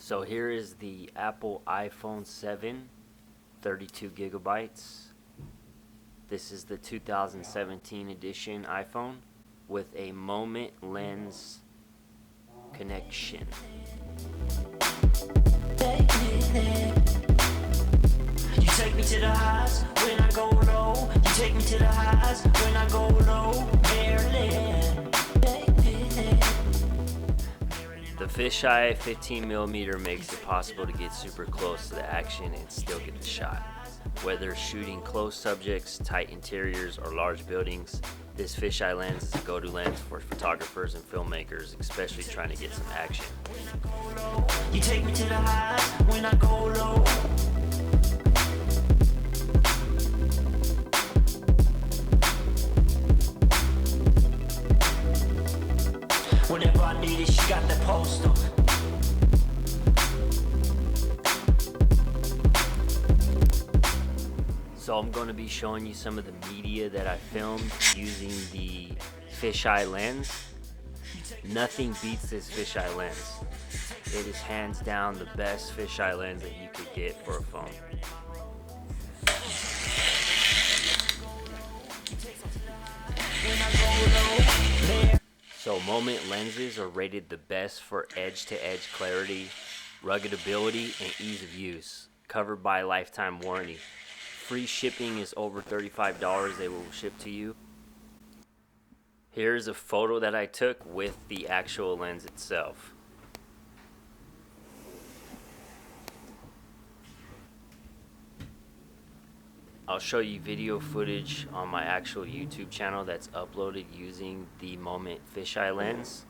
So here is the Apple iPhone 7, 32 gigabytes. This is the 2017 edition iPhone with a moment lens connection. You take me to the highs when I go low. You take me to the highs when I go low. Maryland. The fisheye 15mm makes it possible to get super close to the action and still get the shot. Whether shooting close subjects, tight interiors, or large buildings, this fisheye lens is a go-to lens for photographers and filmmakers, especially trying to get some action. You take me to the highs when I go low. Whenever I need it, she got the poster. So I'm going to be showing you some of the media that I filmed using the fisheye lens. Nothing beats this fisheye lens. It is hands down the best fisheye lens that you could get for a phone. So moment lenses are rated the best for edge-to-edge clarity, ruggedability, and ease of use. Covered by a lifetime warranty. Free shipping is over $35 they will ship to you. Here's a photo that I took with the actual lens itself. I'll show you video footage on my actual YouTube channel that's uploaded using the Moment fisheye lens.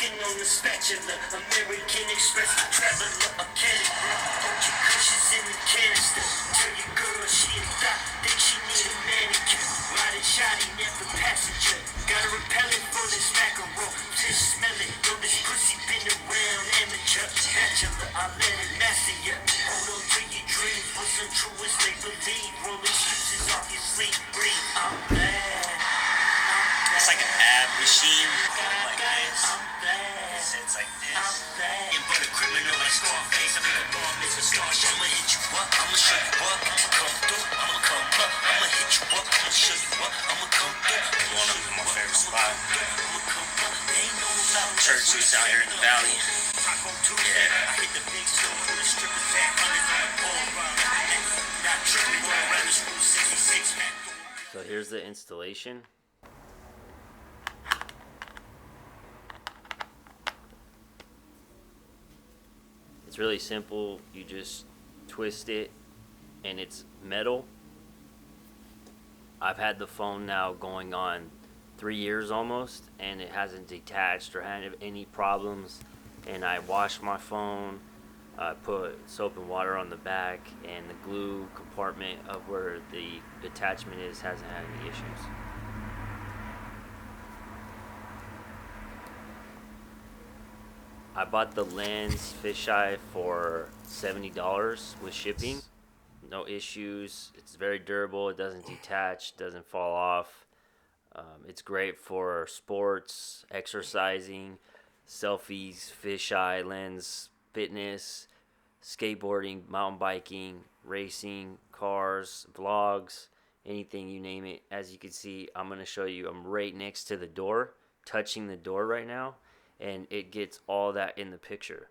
On the spatula, American Express traveler, a Canada, bunch of cushions in the canister. Tell your girl she a thot, think she need a manicure. Riding shoddy, never passenger. Got a repellent for this mackerel. Fish smell it, yo, this pussy been around amateur. Bachelor, I let it master ya. Hold on to your dreams, what's untrue as they believe. Roll excuses off your sleep, breathe. I'm bad. It's like an ab machine. Like this. It's like this. But a criminal like Scarface. I'm gonna bomb this a star. I'ma hit you up. I'ma show you up. I'ma come through. I'ma come up. I'ma hit you up. I'ma show you up. I'ma come through. One of my favorite spots. I'ma come up. They ain't no about Churches out here in the valley. I go to I hit the big store with the strippers at 100 on the pole run. Not tripping, go around the school 66 man. So here's the installation. It's really simple. You just twist it and it's metal. I've had the phone now going on 3 years almost and it hasn't detached or had any problems. And I washed my phone, I put soap and water on the back, and the glue compartment of where the attachment is hasn't had any issues. I bought the lens fisheye for $70 with shipping. No issues. It's very durable. It doesn't detach, doesn't fall off. It's great for sports, exercising, selfies, fisheye lens, fitness, skateboarding, mountain biking, racing, cars, vlogs, anything you name it. As you can see, I'm going to show you. I'm right next to the door, touching the door right now. And it gets all that in the picture.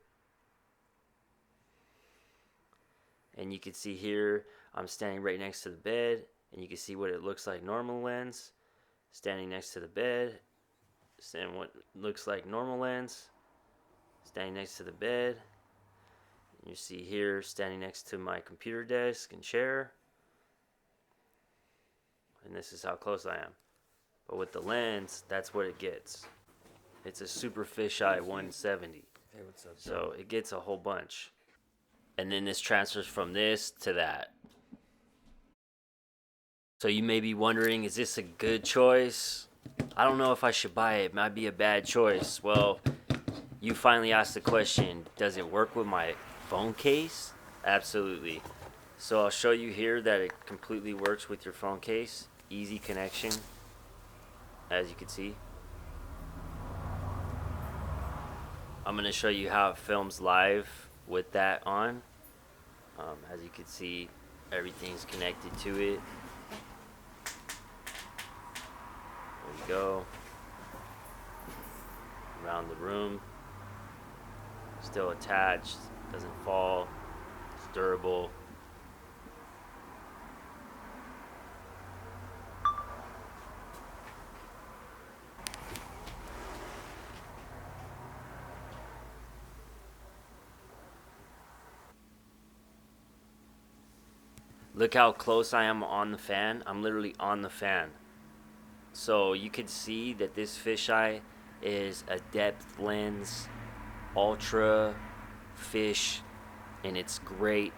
And you can see here, I'm standing right next to the bed, and you can see what it looks like normal lens. Standing next to the bed, standing what looks like normal lens. Standing next to the bed. And you see here, standing next to my computer desk and chair. And this is how close I am. But with the lens, that's what it gets. It's a Super Fisheye 170. Hey, what's up? So it gets a whole bunch. And then this transfers from this to that. So you may be wondering, is this a good choice? I don't know if I should buy it. It might be a bad choice. Well, you finally asked the question, does it work with my phone case? Absolutely. So I'll show you here that it completely works with your phone case. Easy connection, as you can see. I'm going to show you how it films live with that on. As you can see, everything's connected to it. There we go. Around the room. Still attached, doesn't fall, it's durable. Look how close I am on the fan. I'm literally on the fan. So you could see that this fisheye is a depth lens, ultra fish, and it's great